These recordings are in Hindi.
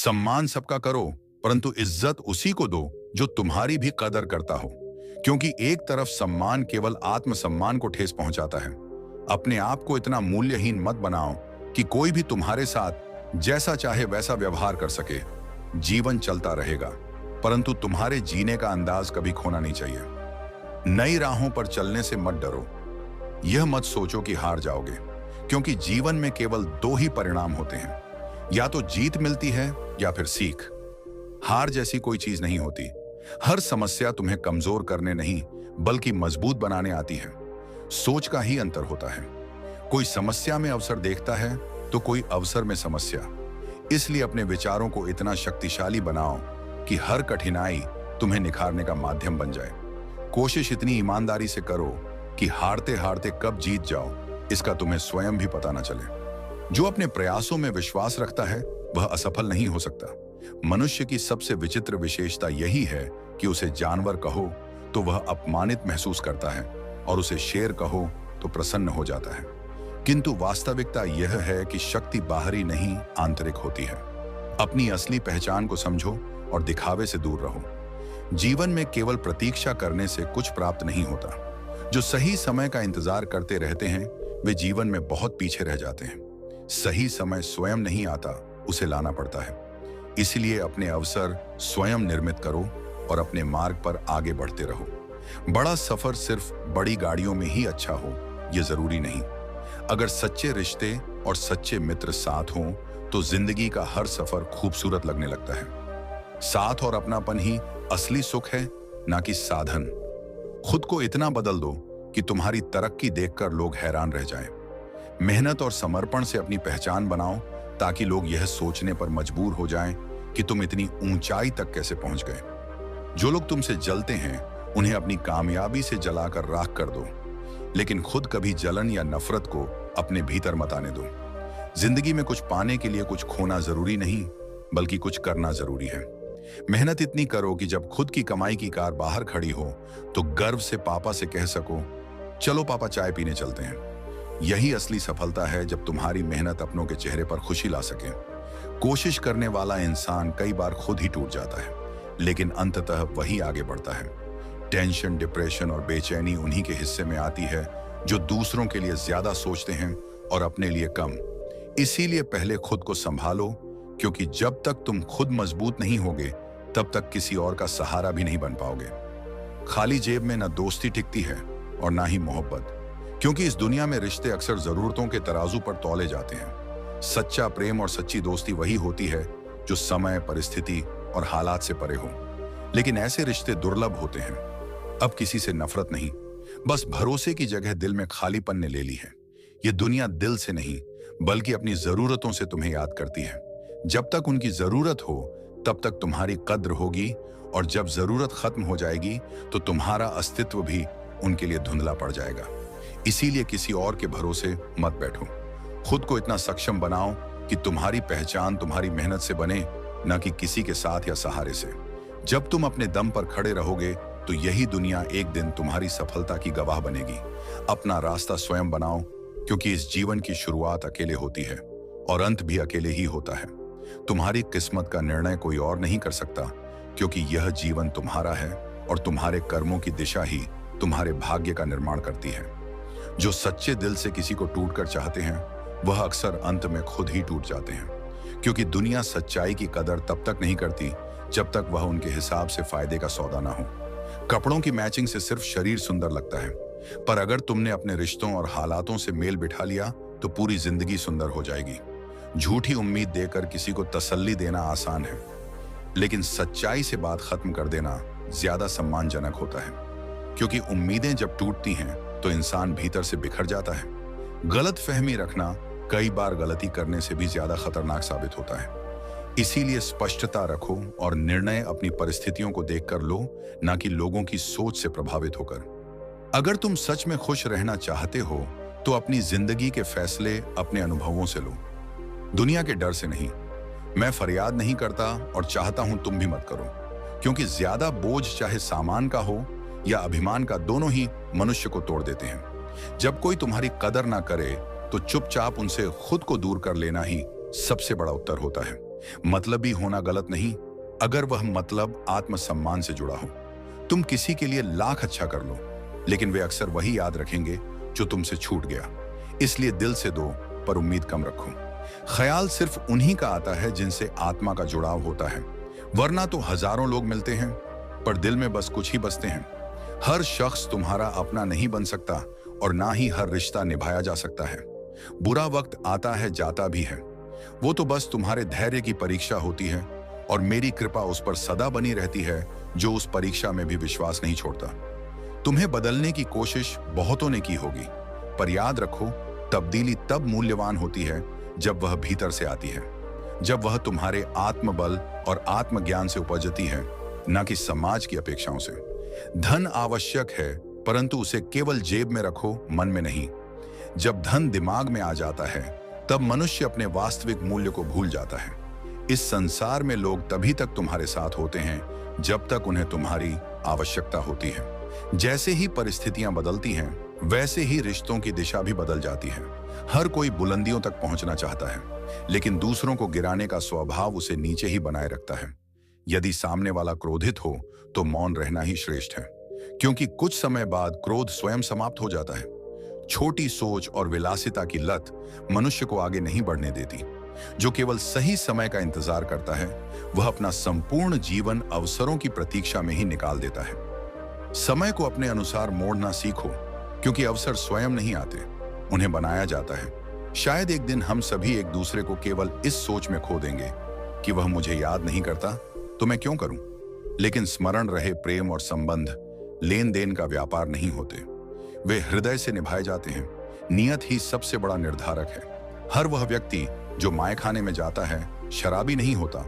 सम्मान सबका करो, परंतु इज्जत उसी को दो जो तुम्हारी भी कदर करता हो। क्योंकि एक तरफ सम्मान केवल आत्मसम्मान को ठेस पहुंचाता है। अपने आप को इतना मूल्यहीन मत बनाओ कि कोई भी तुम्हारे साथ जैसा चाहे वैसा व्यवहार कर सके। जीवन चलता रहेगा, परंतु तुम्हारे जीने का अंदाज कभी खोना नहीं चाहिए। नई राहों पर चलने से मत डरो। यह मत सोचो कि हार जाओगे, क्योंकि जीवन में केवल दो ही परिणाम होते हैं, या तो जीत मिलती है या फिर सीख। हार जैसी कोई चीज नहीं होती। हर समस्या तुम्हें कमजोर करने नहीं बल्कि मजबूत बनाने आती है। सोच का ही अंतर होता है। कोई समस्या में अवसर देखता है तो कोई अवसर में समस्या। इसलिए अपने विचारों को इतना शक्तिशाली बनाओ कि हर कठिनाई तुम्हें निखारने का माध्यम बन जाए। कोशिश इतनी ईमानदारी से करो कि हारते हारते कब जीत जाओ इसका तुम्हें स्वयं भी पता न चले। जो अपने प्रयासों में विश्वास रखता है वह असफल नहीं हो सकता। मनुष्य की सबसे विचित्र विशेषता यही है कि उसे जानवर कहो तो वह अपमानित महसूस करता है और उसे शेर कहो तो प्रसन्न हो जाता है। किंतु वास्तविकता यह है कि शक्ति बाहरी नहीं आंतरिक होती है। अपनी असली पहचान को समझो और दिखावे से दूर रहो। जीवन में केवल प्रतीक्षा करने से कुछ प्राप्त नहीं होता। जो सही समय का इंतजार करते रहते हैं वे जीवन में बहुत पीछे रह जाते हैं। सही समय स्वयं नहीं आता, उसे लाना पड़ता है। इसलिए अपने अवसर स्वयं निर्मित करो और अपने मार्ग पर आगे बढ़ते रहो। बड़ा सफर सिर्फ बड़ी गाड़ियों में ही अच्छा हो यह जरूरी नहीं। अगर सच्चे रिश्ते और सच्चे मित्र साथ हों तो जिंदगी का हर सफर खूबसूरत लगने लगता है। साथ और अपनापन ही असली सुख है, ना कि साधन। खुद को इतना बदल दो कि तुम्हारी तरक्की देखकर लोग हैरान रह जाएं। मेहनत और समर्पण से अपनी पहचान बनाओ ताकि लोग यह सोचने पर मजबूर हो जाएं कि तुम इतनी ऊंचाई तक कैसे पहुंच गए। जो लोग तुमसे जलते हैं उन्हें अपनी कामयाबी से जलाकर राख कर दो, लेकिन खुद कभी जलन या नफरत को अपने भीतर मत आने दो। जिंदगी में कुछ पाने के लिए कुछ खोना जरूरी नहीं, बल्कि कुछ करना जरूरी है। मेहनत इतनी करो कि जब खुद की कमाई की कार बाहर खड़ी हो तो गर्व से पापा से कह सको, चलो पापा चाय पीने चलते हैं। यही असली सफलता है, जब तुम्हारी मेहनत अपनों के चेहरे पर खुशी ला सके। कोशिश करने वाला इंसान कई बार खुद ही टूट जाता है, लेकिन अंततः वही आगे बढ़ता है। टेंशन, डिप्रेशन और बेचैनी उन्हीं के हिस्से में आती है जो दूसरों के लिए ज्यादा सोचते हैं और अपने लिए कम। इसीलिए पहले खुद को संभालो, क्योंकि जब तक तुम खुद मजबूत नहीं होगे तब तक किसी और का सहारा भी नहीं बन पाओगे। खाली जेब में न दोस्ती टिकती है और ना ही मोहब्बत, क्योंकि इस दुनिया में रिश्ते अक्सर जरूरतों के तराजू पर तौले जाते हैं। सच्चा प्रेम और सच्ची दोस्ती वही होती है जो समय, परिस्थिति और हालात से परे हो। लेकिन ऐसे रिश्ते दुर्लभ होते हैं। अब किसी से नफरत नहीं, बस भरोसे की जगह दिल में खालीपन ने ले ली है। ये दुनिया दिल से नहीं बल्कि अपनी जरूरतों से तुम्हें याद करती है। जब तक उनकी जरूरत हो तब तक तुम्हारी कद्र होगी, और जब जरूरत खत्म हो जाएगी तो तुम्हारा अस्तित्व भी उनके लिए धुंधला पड़ जाएगा। इसीलिए किसी और के भरोसे मत बैठो। खुद को इतना सक्षम बनाओ कि तुम्हारी पहचान तुम्हारी मेहनत से बने, न कि किसी के साथ या सहारे से। जब तुम अपने दम पर खड़े रहोगे तो यही दुनिया एक दिन तुम्हारी सफलता की गवाह बनेगी। अपना रास्ता स्वयं बनाओ, क्योंकि इस जीवन की शुरुआत अकेले होती है और अंत भी अकेले ही होता है। तुम्हारी किस्मत का निर्णय कोई और नहीं कर सकता, क्योंकि यह जीवन तुम्हारा है और तुम्हारे कर्मों की दिशा ही तुम्हारे भाग्य का निर्माण करती है। जो सच्चे दिल से किसी को टूटकर चाहते हैं वह अक्सर अंत में खुद ही टूट जाते हैं, क्योंकि दुनिया सच्चाई की कदर तब तक नहीं करती जब तक वह उनके हिसाब से फायदे का सौदा ना हो। कपड़ों की मैचिंग से सिर्फ शरीर सुंदर लगता है, पर अगर तुमने अपने रिश्तों और हालातों से मेल बिठा लिया तो पूरी जिंदगी सुंदर हो जाएगी। झूठी उम्मीद देकर किसी को तसल्ली देना आसान है, लेकिन सच्चाई से बात खत्म कर देना ज्यादा सम्मानजनक होता है, क्योंकि उम्मीदें जब टूटती हैं तो इंसान भीतर से बिखर जाता है। गलत फहमी रखना कई बार गलती करने से भी ज्यादा खतरनाक साबित होता है। इसीलिए स्पष्टता रखो और निर्णय अपनी परिस्थितियों को देखकर लो, ना कि लोगों की सोच से प्रभावित होकर। अगर तुम सच में खुश रहना चाहते हो तो अपनी जिंदगी के फैसले अपने अनुभवों से लो, दुनिया के डर से नहीं। मैं फरियाद नहीं करता और चाहता हूं तुम भी मत करो, क्योंकि ज्यादा बोझ चाहे सामान का हो या अभिमान का, दोनों ही मनुष्य को तोड़ देते हैं। जब कोई तुम्हारी कदर ना करे तो चुपचाप उनसे खुद को दूर कर लेना ही सबसे बड़ा उत्तर होता है। मतलबी होना गलत नहीं, अगर वह मतलब आत्मसम्मान से जुड़ा हो। तुम किसी के लिए लाख अच्छा कर लो, लेकिन वे अक्सर वही याद रखेंगे जो तुमसे छूट गया। इसलिए दिल से दो, पर उम्मीद कम रखो। ख्याल सिर्फ उन्हीं का आता है जिनसे आत्मा का जुड़ाव होता है, वरना तो हजारों लोग मिलते हैं, पर दिल में बस कुछ ही बसते हैं। हर शख्स तुम्हारा अपना नहीं बन सकता, और ना ही हर रिश्ता निभाया जा सकता है। बुरा वक्त आता है, जाता भी है, वो तो बस तुम्हारे धैर्य की परीक्षा होती है, और मेरी कृपा उस पर सदा बनी रहती है जो उस परीक्षा में भी विश्वास नहीं छोड़ता। तुम्हें बदलने की कोशिश बहुतों ने की होगी, पर याद रखो, तब्दीली तब मूल्यवान होती है जब वह भीतर से आती है, जब वह तुम्हारे आत्मबल और आत्मज्ञान से उपजती है, न कि समाज की अपेक्षाओं से। धन आवश्यक है, परंतु उसे केवल जेब में रखो, मन में नहीं। जब धन दिमाग में आ जाता है, तब मनुष्य अपने वास्तविक मूल्य को भूल जाता है। इस संसार में लोग तभी तक तुम्हारे साथ होते हैं जब तक उन्हें तुम्हारी आवश्यकता होती है। जैसे ही परिस्थितियां बदलती हैं, वैसे ही रिश्तों की दिशा भी बदल जाती है। हर कोई बुलंदियों तक पहुंचना चाहता है, लेकिन दूसरों को गिराने का स्वभाव उसे नीचे ही बनाए रखता है। यदि सामने वाला क्रोधित हो, तो मौन रहना ही श्रेष्ठ है, क्योंकि कुछ समय बाद क्रोध स्वयं समाप्त हो जाता है। छोटी सोच और विलासिता की लत मनुष्य को आगे नहीं बढ़ने देती। जो केवल सही समय का इंतजार करता है, वह अपना संपूर्ण जीवन अवसरों की प्रतीक्षा में ही निकाल देता है। समय को अपने अनुसार मोड़ना सीखो, क्योंकि अवसर स्वयं नहीं आते, उन्हें बनाया जाता है। शायद एक दिन हम सभी एक दूसरे को केवल इस सोच में खो देंगे कि वह मुझे याद नहीं करता तो मैं क्यों करूं। लेकिन स्मरण रहे, प्रेम और संबंध लेन देन का व्यापार नहीं होते, वे हृदय से निभाए जाते हैं। नियत ही सबसे बड़ा निर्धारक है। हर वह व्यक्ति जो माय खाने में जाता है शराबी नहीं होता,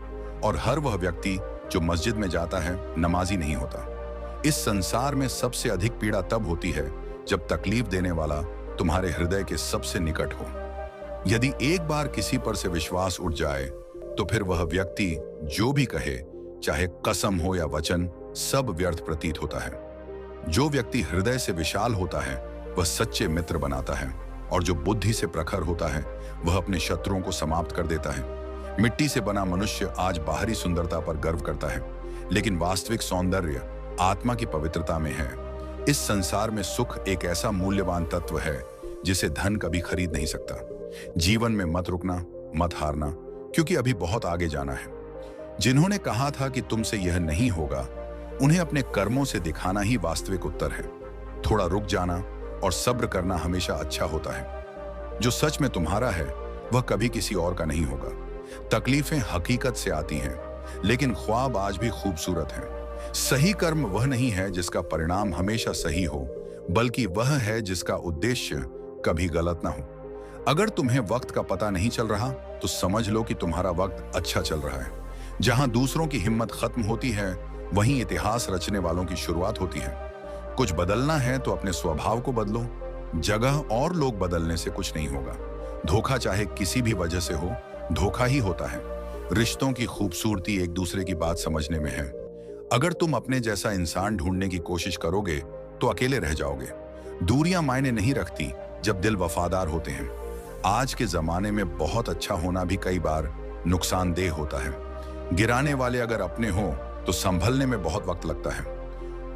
और हर वह व्यक्ति जो मस्जिद में जाता है नमाजी नहीं होता। इस संसार में सबसे अधिक पीड़ा तब होती है जब तकलीफ देने वाला तुम्हारे हृदय के सबसे निकट हो। यदि एक बार किसी पर से विश्वास उठ जाए, तो फिर वह व्यक्ति जो भी कहे, चाहे कसम हो या वचन, सब व्यर्थ प्रतीत होता है। जो व्यक्ति हृदय से विशाल होता है, वह सच्चे मित्र बनाता है, और जो बुद्धि से प्रखर होता है, वह अपने शत्रुओं को समाप्त कर देता है। मिट्टी से बना मनुष्य आज बाहरी सुंदरता पर गर्व करता है, लेकिन वास्तविक सौंदर्य आत्मा की पवित्रता में है। इस संसार में सुख एक ऐसा मूल्यवान तत्व है जिसे धन कभी खरीद नहीं सकता। जीवन में मत रुकना, मत हारना, क्योंकि अभी बहुत आगे जाना है। जिन्होंने कहा था कि तुमसे यह नहीं होगा, उन्हें अपने कर्मों से दिखाना ही वास्तविक उत्तर है। थोड़ा रुक जाना और सब्र करना हमेशा अच्छा होता है। जो सच में तुम्हारा है, वह कभी किसी और का नहीं होगा। तकलीफें हकीकत से आती हैं, लेकिन ख्वाब आज भी खूबसूरत हैं। सही कर्म वह नहीं है जिसका परिणाम हमेशा सही हो, बल्कि वह है जिसका उद्देश्य कभी गलत ना हो। अगर तुम्हें वक्त का पता नहीं चल रहा, तो समझ लो कि तुम्हारा वक्त अच्छा चल रहा है। जहां दूसरों की हिम्मत खत्म होती है, वहीं इतिहास रचने वालों की शुरुआत होती है। कुछ बदलना है तो अपने स्वभाव को बदलो। जगह और लोग बदलने से कुछ नहीं होगा। धोखा चाहे किसी भी वजह से हो, धोखा ही होता है। रिश्तों की खूबसूरती एक दूसरे की बात समझने में है। अगर तुम अपने जैसा इंसान ढूंढने की कोशिश करोगे, तो अकेले रह जाओगे। दूरियां मायने नहीं रखती जब दिल वफादार होते हैं। आज के जमाने में बहुत अच्छा होना भी कई बार नुकसानदेह होता है। गिराने वाले अगर अपने हो, तो संभलने में बहुत वक्त लगता है।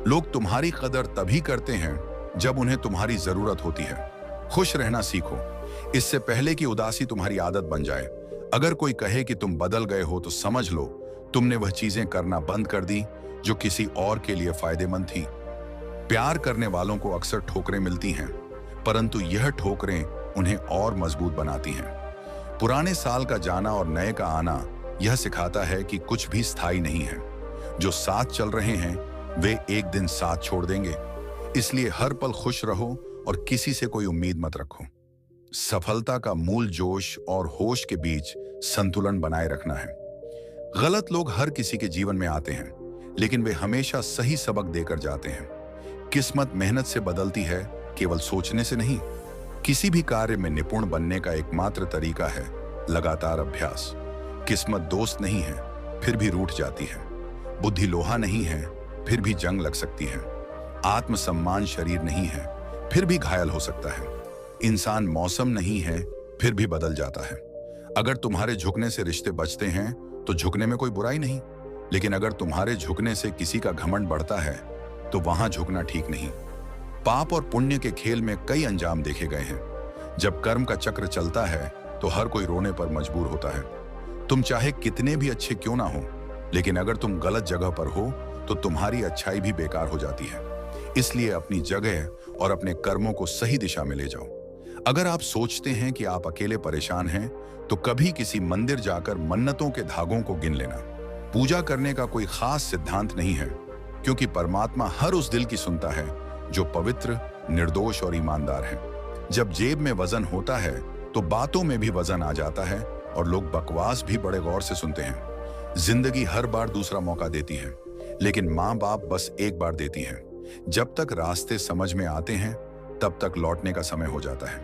लोग तुम्हारी कदर तभी करते हैं जब उन्हें तुम्हारी जरूरत होती है। खुश रहना सीखो, इससे पहले कि उदासी तुम्हारी आदत बन जाए। अगर कोई कहे कि तुम बदल गए हो, तो समझ लो तुमने वह चीजें करना बंद कर दी जो किसी और के लिए फायदेमंद थी। प्यार करने वालों को अक्सर ठोकरें मिलती हैं, परंतु यह ठोकरें उन्हें और मजबूत बनाती हैं। पुराने साल का जाना और नए का आना यह सिखाता है कि कुछ भी स्थायी नहीं है। जो साथ चल रहे हैं, वे एक दिन साथ छोड़ देंगे। इसलिए हर पल खुश रहो और किसी से कोई उम्मीद मत रखो। सफलता का मूल जोश और होश के बीच संतुलन बनाए रखना है। गलत लोग हर किसी के जीवन में आते हैं, लेकिन वे हमेशा सही सबक देकर जाते हैं। किस्मत मेहनत से बदलती है, केवल सोचने से नहीं। किसी भी कार्य में निपुण बनने का एकमात्र तरीका है लगातार अभ्यास। किस्मत दोस्त नहीं है, फिर भी रूठ जाती है। बुद्धि लोहा नहीं है, फिर भी जंग लग सकती है। आत्मसम्मान शरीर नहीं है, फिर भी घायल हो सकता है। इंसान मौसम नहीं है, फिर भी बदल जाता है। अगर तुम्हारे झुकने से रिश्ते बचते हैं, तो झुकने में कोई बुराई नहीं, लेकिन अगर तुम्हारे झुकने से किसी का घमंड बढ़ता है तो वहां झुकना ठीक नहीं। पाप और पुण्य के खेल में कई अंजाम देखे गए हैं। जब कर्म का चक्र चलता है तो हर कोई रोने पर मजबूर होता है। तुम चाहे कितने भी अच्छे क्यों ना हो, लेकिन अगर तुम गलत जगह पर हो तो तुम्हारी अच्छाई भी बेकार हो जाती है। इसलिए अपनी जगह और अपने कर्मों को सही दिशा में ले जाओ। अगर आप सोचते हैं कि आप अकेले परेशान हैं, तो कभी किसी मंदिर जाकर मन्नतों के धागों को गिन लेना। पूजा करने का कोई खास सिद्धांत नहीं है, क्योंकि परमात्मा हर उस दिल की सुनता है जो पवित्र, निर्दोष और ईमानदार है। जब जेब में वजन होता है तो बातों में भी वजन आ जाता है और लोग बकवास भी बड़े गौर से सुनते हैं। जिंदगी हर बार दूसरा मौका देती है, लेकिन माँ बाप बस एक बार देती हैं। जब तक रास्ते समझ में आते हैं तब तक लौटने का समय हो जाता है।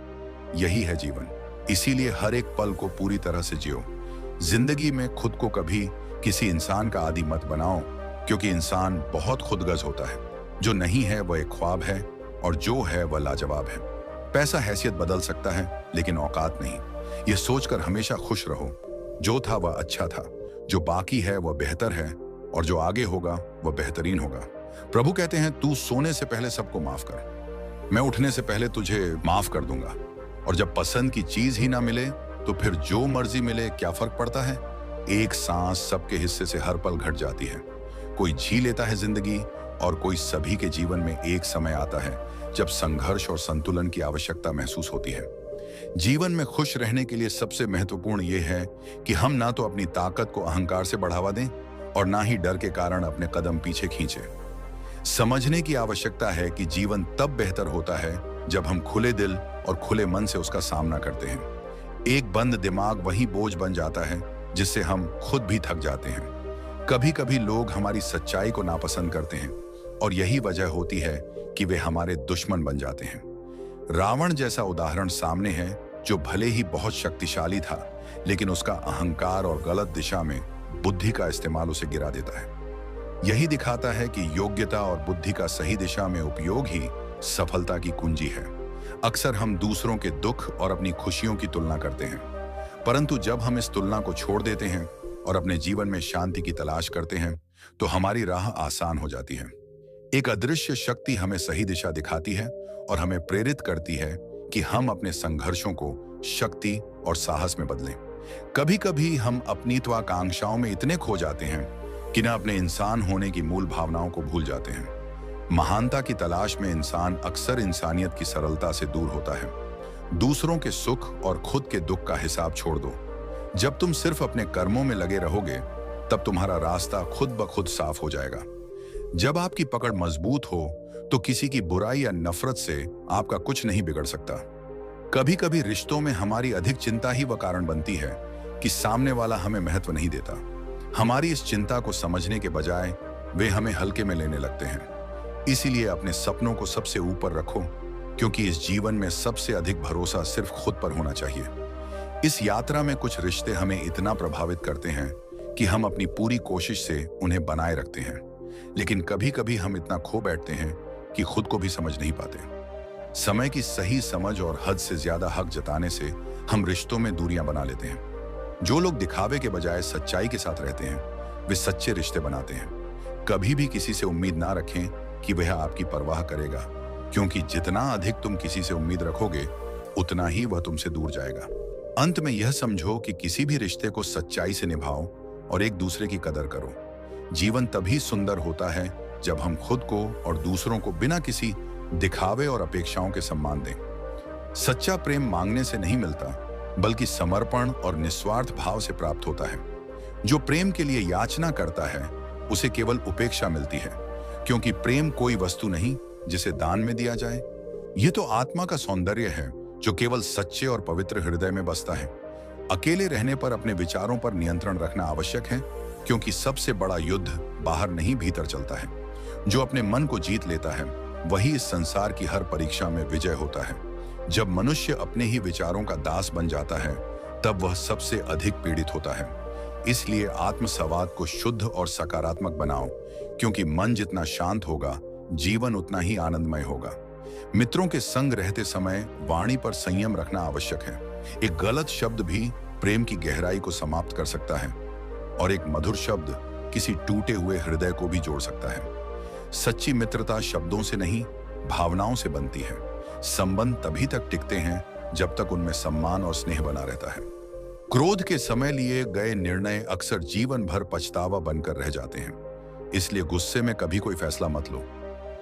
यही है जीवन, इसीलिए हर एक पल को पूरी तरह से जियो। जिंदगी में खुद को कभी किसी इंसान का आदी मत बनाओ, क्योंकि इंसान बहुत खुदगर्ज होता है। जो नहीं है वह एक ख्वाब है और जो है वह लाजवाब है। पैसा हैसियत बदल सकता है, लेकिन औकात नहीं। यह सोचकर हमेशा खुश रहो, जो था वह अच्छा था, जो बाकी है वह बेहतर है और जो आगे होगा वह बेहतरीन होगा। प्रभु कहते हैं, तू सोने से पहले सबको माफ कर, मैं उठने से पहले तुझे माफ कर दूंगा। और जब पसंद की चीज ही ना मिले तो फिर जो मर्जी मिले, क्या फर्क पड़ता है। एक सांस सबके हिस्से से हर पल घट जाती है। कोई जी लेता है जिंदगी, और कोई सभी के जीवन में एक समय आता है जब संघर्ष और संतुलन की आवश्यकता महसूस होती है। जीवन में खुश रहने के लिए सबसे महत्वपूर्ण यह है कि हम ना तो अपनी ताकत को अहंकार से बढ़ावा दें और ना ही डर के कारण अपने कदम पीछे खींचें। समझने की आवश्यकता है कि जीवन तब बेहतर होता है जब हम खुले दिल और खुले मन से उसका सामना करते हैं। एक बंद दिमाग वही बोझ बन जाता है जिससे हम खुद भी थक जाते हैं। कभी कभी लोग हमारी सच्चाई को नापसंद करते हैं और यही वजह होती है कि वे हमारे दुश्मन बन जाते हैं। रावण जैसा उदाहरण सामने है, जो भले ही बहुत शक्तिशाली था, लेकिन उसका अहंकार और गलत दिशा में बुद्धि का इस्तेमाल उसे गिरा देता है। यही दिखाता है कि योग्यता और बुद्धि का सही दिशा में उपयोग ही सफलता की कुंजी है। अक्सर हम दूसरों के दुख और अपनी खुशियों की तुलना करते हैं, परंतु जब हम इस तुलना को छोड़ देते हैं और अपने जीवन में शांति की तलाश करते हैं, तो हमारी राह आसान हो जाती है। एक अदृश्य शक्ति हमें सही दिशा दिखाती है और हमें प्रेरित करती है कि हम अपने संघर्षों को शक्ति और साहस में बदलें। कभी कभी हम अपनी त्वाकांक्षाओं में इतने खो जाते हैं कि न अपने इंसान होने की मूल भावनाओं को भूल जाते हैं। महानता की तलाश में इंसान अक्सर इंसानियत की सरलता से दूर होता है। दूसरों के सुख और खुद के दुख का हिसाब छोड़ दो। जब तुम सिर्फ अपने कर्मों में लगे रहोगे, तब तुम्हारा रास्ता खुद ब खुद साफ हो जाएगा। जब आपकी पकड़ मजबूत हो तो किसी की बुराई या नफरत से आपका कुछ नहीं बिगड़ सकता। कभी कभी रिश्तों में हमारी अधिक चिंता ही वह कारण बनती है कि सामने वाला हमें महत्व नहीं देता। हमारी इस चिंता को समझने के बजाय वे हमें हल्के में लेने लगते हैं। इसीलिए अपने सपनों को सबसे ऊपर रखो, क्योंकि इस जीवन में सबसे अधिक भरोसा सिर्फ खुद पर होना चाहिए। इस यात्रा में कुछ रिश्ते हमें इतना प्रभावित करते हैं कि हम अपनी पूरी कोशिश से उन्हें बनाए रखते हैं, लेकिन कभी कभी हम इतना खो बैठते हैं कि खुद को भी समझ नहीं पाते। समय की सही समझ और हद से ज्यादा हक जताने से हम रिश्तों में दूरियां बना लेते हैं। जो लोग दिखावे के बजाय सच्चाई के साथ रहते हैं, वे सच्चे रिश्ते बनाते हैं। कभी भी किसी से उम्मीद ना रखें कि वह आपकी परवाह करेगा, क्योंकि जितना अधिक तुम किसी से उम्मीद रखोगे, उतना ही वह तुमसे दूर जाएगा। अंत में यह समझो कि किसी भी रिश्ते को सच्चाई से निभाओ और एक दूसरे की कदर करो। जीवन तभी सुंदर होता है जब हम खुद को और दूसरों को बिना किसी दिखावे और अपेक्षाओं के सम्मान दें। सच्चा प्रेम मांगने से नहीं मिलता, बल्कि समर्पण और निस्वार्थ भाव से प्राप्त होता है। जो प्रेम के लिए याचना करता है, उसे केवल उपेक्षा मिलती है, क्योंकि प्रेम कोई वस्तु नहीं जिसे दान में दिया जाए। यह तो आत्मा का सौंदर्य है जो केवल सच्चे और पवित्र हृदय में बसता है। अकेले रहने पर अपने विचारों पर नियंत्रण रखना आवश्यक है, क्योंकि सबसे बड़ा युद्ध बाहर नहीं भीतर चलता है। जो अपने मन को जीत लेता है, वही इस संसार की हर परीक्षा में विजय होता है। जब मनुष्य अपने ही विचारों का दास बन जाता है, तब वह सबसे अधिक पीड़ित होता है। इसलिए आत्मसंवाद को शुद्ध और सकारात्मक बनाओ, क्योंकि मन जितना शांत होगा, जीवन उतना ही आनंदमय होगा। मित्रों के संग रहते समय वाणी पर संयम रखना आवश्यक है। एक गलत शब्द भी प्रेम की गहराई को समाप्त कर सकता है। और एक मधुर शब्द किसी टूटे हुए हृदय को भी जोड़ सकता है। सच्ची मित्रता शब्दों से नहीं, भावनाओं से बनती है। संबंध तभी तक टिकते हैं जब तक उनमें सम्मान और स्नेह बना रहता है। क्रोध के समय लिए गए निर्णय अक्सर जीवन भर पछतावा बनकर रह जाते हैं। इसलिए गुस्से में कभी कोई फैसला मत लो।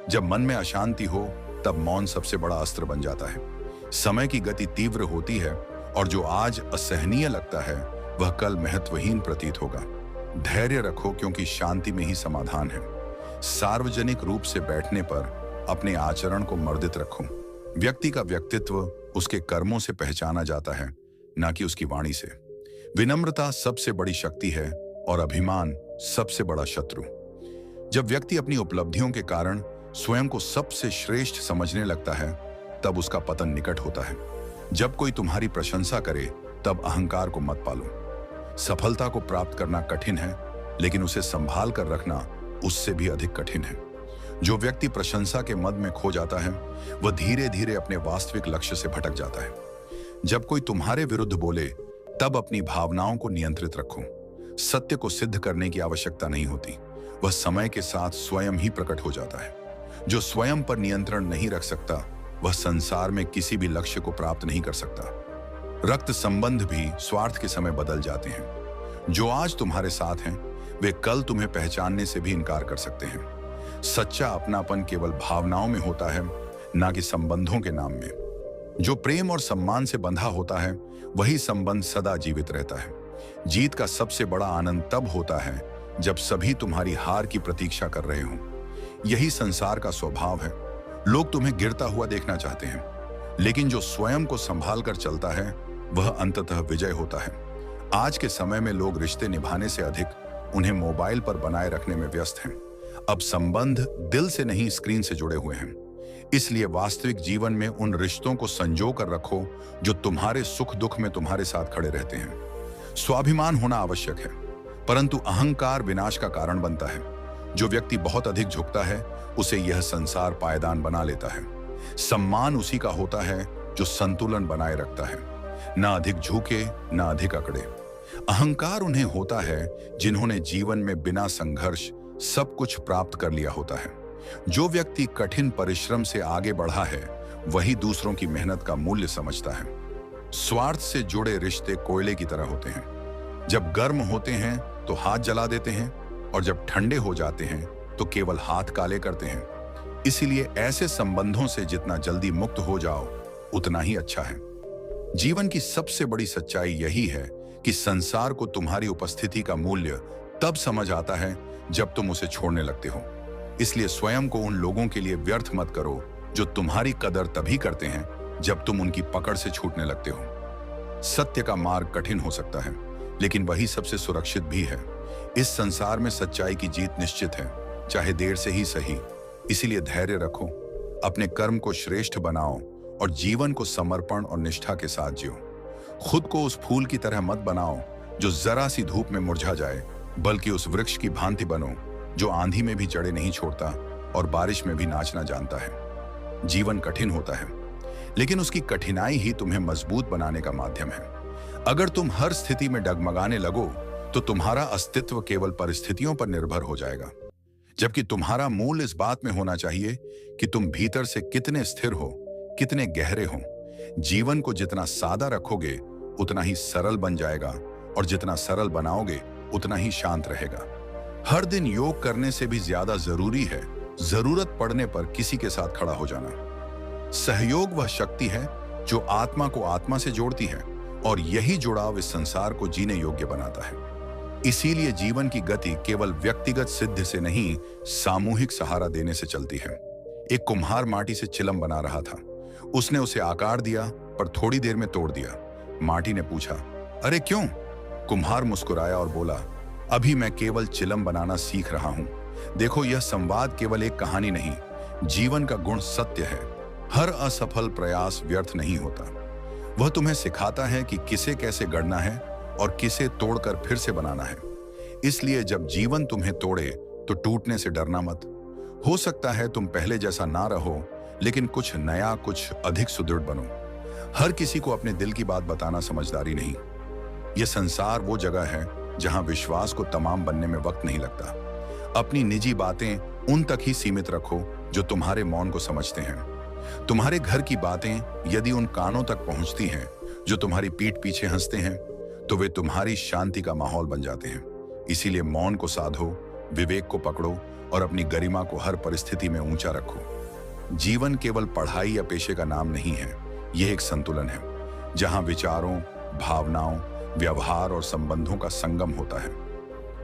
जब मन में अशांति हो तब मौन सबसे बड़ा अस्त्र बन जाता है। समय की गति तीव्र होती है और जो आज असहनीय लगता है वह कल महत्वहीन प्रतीत होगा। धैर्य रखो क्योंकि शांति में ही समाधान है। सार्वजनिक रूप से बैठने पर अपने आचरण को मर्दित रखो। व्यक्ति का व्यक्तित्व उसके कर्मों से पहचाना जाता है, ना कि उसकी वाणी से। विनम्रता सबसे बड़ी शक्ति है और अभिमान सबसे बड़ा शत्रु। जब व्यक्ति अपनी उपलब्धियों के कारण स्वयं को सबसे श्रेष्ठ समझने लगता है तब उसका पतन निकट होता है। जब कोई तुम्हारी प्रशंसा करे तब अहंकार को मत पालो। सफलता को प्राप्त करना कठिन है, लेकिन उसे संभाल कर रखना उससे भी अधिक कठिन है। जो व्यक्ति प्रशंसा के मद में खो जाता है वह धीरे धीरे अपने वास्तविक लक्ष्य से भटक जाता है। जब कोई तुम्हारे विरुद्ध बोले तब अपनी भावनाओं को नियंत्रित रखो। सत्य को सिद्ध करने की आवश्यकता नहीं होती, वह समय के साथ स्वयं ही प्रकट हो जाता है। जो स्वयं पर नियंत्रण नहीं रख सकता वह संसार में किसी भी लक्ष्य को प्राप्त नहीं कर सकता। रक्त संबंध भी स्वार्थ के समय बदल जाते हैं। जो आज तुम्हारे साथ हैं वे कल तुम्हें पहचानने से भी इनकार कर सकते हैं। सच्चा अपनापन केवल भावनाओं में होता है, ना कि संबंधों के नाम में। जो प्रेम और सम्मान से बंधा होता है वही संबंध सदा जीवित रहता है। जीत का सबसे बड़ा आनंद तब होता है जब सभी तुम्हारी हार की प्रतीक्षा कर रहे हों। यही संसार का स्वभाव है। लोग तुम्हें गिरता हुआ देखना चाहते हैं, लेकिन जो स्वयं को संभाल कर चलता है वह अंततः विजय होता है। आज के समय में लोग रिश्ते निभाने से अधिक उन्हें मोबाइल पर बनाए रखने में व्यस्त हैं। अब संबंध दिल से नहीं, स्क्रीन से जुड़े हुए हैं। इसलिए वास्तविक जीवन में उन रिश्तों को संजो कर रखो जो तुम्हारे सुख दुख में तुम्हारे साथ खड़े रहते हैं। स्वाभिमान होना आवश्यक है, परंतु अहंकार विनाश का कारण बनता है। जो व्यक्ति बहुत अधिक झुकता है उसे यह संसार पायदान बना लेता है। सम्मान उसी का होता है जो संतुलन बनाए रखता है, ना अधिक झुके ना अधिक अकड़े। अहंकार उन्हें होता है जिन्होंने जीवन में बिना संघर्ष सब कुछ प्राप्त कर लिया होता है। जो व्यक्ति कठिन परिश्रम से आगे बढ़ा है वही दूसरों की मेहनत का मूल्य समझता है। स्वार्थ से जुड़े रिश्ते कोयले की तरह होते हैं। जब गर्म होते हैं तो हाथ जला देते हैं और जब ठंडे हो जाते हैं तो केवल हाथ काले करते हैं। इसीलिए ऐसे संबंधों से जितना जल्दी मुक्त हो जाओ उतना ही अच्छा है। जीवन की सबसे बड़ी सच्चाई यही है कि संसार को तुम्हारी उपस्थिति का मूल्य तब समझ आता है जब तुम उसे छोड़ने लगते हो। इसलिए स्वयं को उन लोगों के लिए व्यर्थ मत करो जो तुम्हारी कदर तभी करते हैं जब तुम उनकी पकड़ से छूटने लगते हो। सत्य का मार्ग कठिन हो सकता है, लेकिन वही सबसे सुरक्षित भी है। इस संसार में सच्चाई की जीत निश्चित है, चाहे देर से ही सही। इसीलिए धैर्य रखो, अपने कर्म को श्रेष्ठ बनाओ और जीवन को समर्पण और निष्ठा के साथ जियो। खुद को उस फूल की तरह मत बनाओ जो जरा सी धूप में मुरझा जाए, बल्कि उस वृक्ष की भांति बनो जो आंधी में भी जड़ें नहीं छोड़ता और बारिश में भी नाचना जानता है। जीवन कठिन होता है, लेकिन उसकी कठिनाई ही तुम्हें मजबूत बनाने का माध्यम है। अगर तुम हर स्थिति में डगमगाने लगो तो तुम्हारा अस्तित्व केवल परिस्थितियों पर निर्भर हो जाएगा, जबकि तुम्हारा मूल इस बात में होना चाहिए कि तुम भीतर से कितने स्थिर हो, कितने गहरे हो। जीवन को जितना सादा रखोगे उतना ही सरल बन जाएगा और जितना सरल बनाओगे उतना ही शांत रहेगा। हर दिन योग करने से भी ज्यादा जरूरी है जरूरत पड़ने पर किसी के साथ खड़ा हो जाना। सहयोग वह शक्ति है जो आत्मा को आत्मा से जोड़ती है और यही जुड़ाव इस संसार को जीने योग्य बनाता है। इसीलिए जीवन की गति केवल व्यक्तिगत सिद्धि से नहीं, सामूहिक सहारा देने से चलती है। एक कुम्हार माटी से चिलम बना रहा था। उसने उसे आकार दिया पर थोड़ी देर में तोड़ दिया। माटी ने पूछा, अरे क्यों? कुम्हार मुस्कुराया और बोला, अभी मैं केवल चिलम बनाना सीख रहा हूं। देखो, यह संवाद केवल एक कहानी नहीं, जीवन का गुण सत्य है। हर असफल प्रयास व्यर्थ नहीं होता। वह तुम्हें सिखाता है कि किसे कैसे गढ़ना है और किसे तोड़कर फिर से बनाना है। इसलिए जब जीवन तुम्हें तोड़े तो टूटने से डरना मत। हो सकता है तुम पहले जैसा ना रहो, लेकिन कुछ नया, कुछ अधिक सुदृढ़ बनो। हर किसी को अपने दिल की बात बताना समझदारी नहीं। यह संसार वो जगह है जहां विश्वास को तमाम बनने में वक्त नहीं लगता। अपनी निजी बातें उन तक ही सीमित रखो जो तुम्हारे मौन को समझते हैं। तुम्हारे घर की बातें यदि उन कानों तक पहुंचती हैं जो तुम्हारी पीठ पीछे हंसते हैं, तो वे तुम्हारी शांति का माहौल बन जाते हैं। इसीलिए मौन को साधो, विवेक को पकड़ो और अपनी गरिमा को हर परिस्थिति में ऊंचा रखो। जीवन केवल पढ़ाई या पेशे का नाम नहीं है, यह एक संतुलन है जहां विचारों, भावनाओं, व्यवहार और संबंधों का संगम होता है।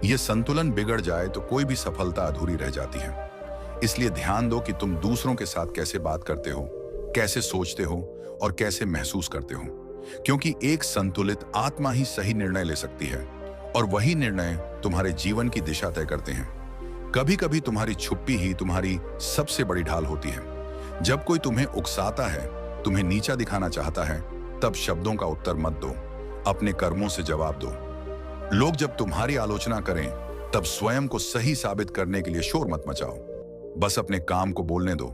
यह संतुलन बिगड़ जाए तो कोई भी सफलता अधूरी रह जाती है। इसलिए ध्यान दो कि तुम दूसरों के साथ कैसे बात करते हो, कैसे सोचते हो और कैसे महसूस करते हो, क्योंकि एक संतुलित आत्मा ही सही निर्णय ले सकती है और वही निर्णय तुम्हारे जीवन की दिशा तय करते हैं। कभी कभी तुम्हारी छुप्पी ही तुम्हारी सबसे बड़ी ढाल होती है। जब कोई तुम्हें उकसाता है, तुम्हें नीचा दिखाना चाहता है, तब शब्दों का उत्तर मत दो, अपने कर्मों से जवाब दो। लोग जब तुम्हारी आलोचना करें, तब स्वयं को सही साबित करने के लिए शोर मत मचाओ, बस अपने काम को बोलने दो।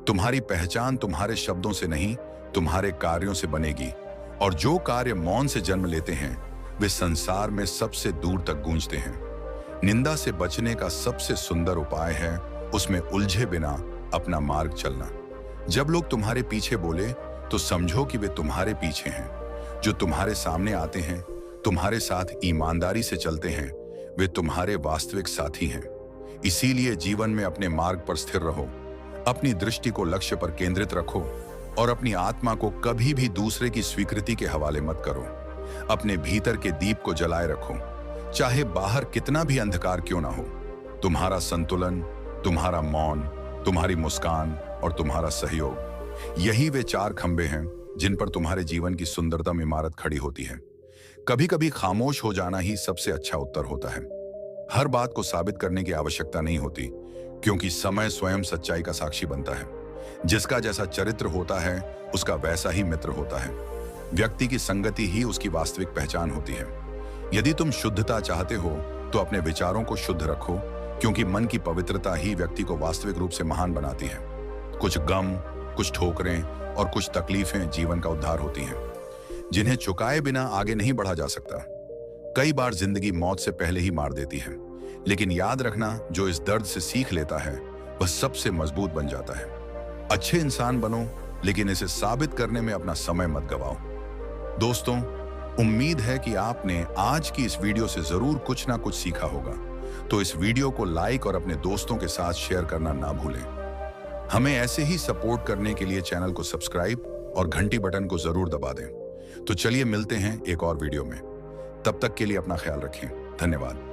तुम्हारी पहचान तुम्हारे शब्दों से नहीं, तुम्हारे कार्यों से बनेगी, और जो कार्य मौन से जन्म लेते हैं वे संसार में सबसे दूर तक गूंजते हैं। निंदा से बचने का सबसे सुंदर उपाय है उसमें उलझे बिना अपना मार्ग चलना। जब लोग तुम्हारे पीछे बोले तो समझो कि वे तुम्हारे पीछे हैं। जो तुम्हारे सामने आते हैं, तुम्हारे साथ ईमानदारी से चलते हैं, वे तुम्हारे वास्तविक साथी हैं। इसीलिए जीवन में अपने मार्ग पर स्थिर रहो, अपनी दृष्टि को लक्ष्य पर केंद्रित रखो और अपनी आत्मा को कभी भी दूसरे की स्वीकृति के हवाले मत करो। अपने भीतर के दीप को जलाए रखो, चाहे बाहर कितना भी अंधकार क्यों ना हो। तुम्हारा संतुलन, तुम्हारा मौन, तुम्हारी मुस्कान और तुम्हारा सहयोग, यही वे चार खंबे हैं जिन पर तुम्हारे जीवन की सुंदरतम इमारत खड़ी होती है। कभी कभी खामोश हो जाना ही सबसे अच्छा उत्तर होता है। हर बात को साबित करने की आवश्यकता नहीं होती, क्योंकि समय स्वयं सच्चाई का साक्षी बनता है। जिसका जैसा चरित्र होता है उसका वैसा ही मित्र होता है। व्यक्ति की संगति ही उसकी वास्तविक पहचान होती है। यदि तुम शुद्धता चाहते हो तो अपने विचारों को शुद्ध रखो, क्योंकि मन की पवित्रता ही व्यक्ति को वास्तविक रूप से महान बनाती है। कुछ गम, कुछ ठोकरें और कुछ तकलीफें जीवन का उद्धार होती हैं, जिन्हें चुकाए बिना आगे नहीं बढ़ा जा सकता। कई बार जिंदगी मौत से पहले ही मार देती है, लेकिन याद रखना, जो इस दर्द से सीख लेता है वह सबसे मजबूत बन जाता है। अच्छे इंसान बनो, लेकिन इसे साबित करने में अपना समय मत गवाओ। दोस्तों, उम्मीद है कि आपने आज की इस वीडियो से जरूर कुछ ना कुछ सीखा होगा। तो इस वीडियो को लाइक और अपने दोस्तों के साथ शेयर करना ना भूलें। हमें ऐसे ही सपोर्ट करने के लिए चैनल को सब्सक्राइब और घंटी बटन को जरूर दबा दें। तो चलिए मिलते हैं एक और वीडियो में। तब तक के लिए अपना ख्याल रखें। धन्यवाद।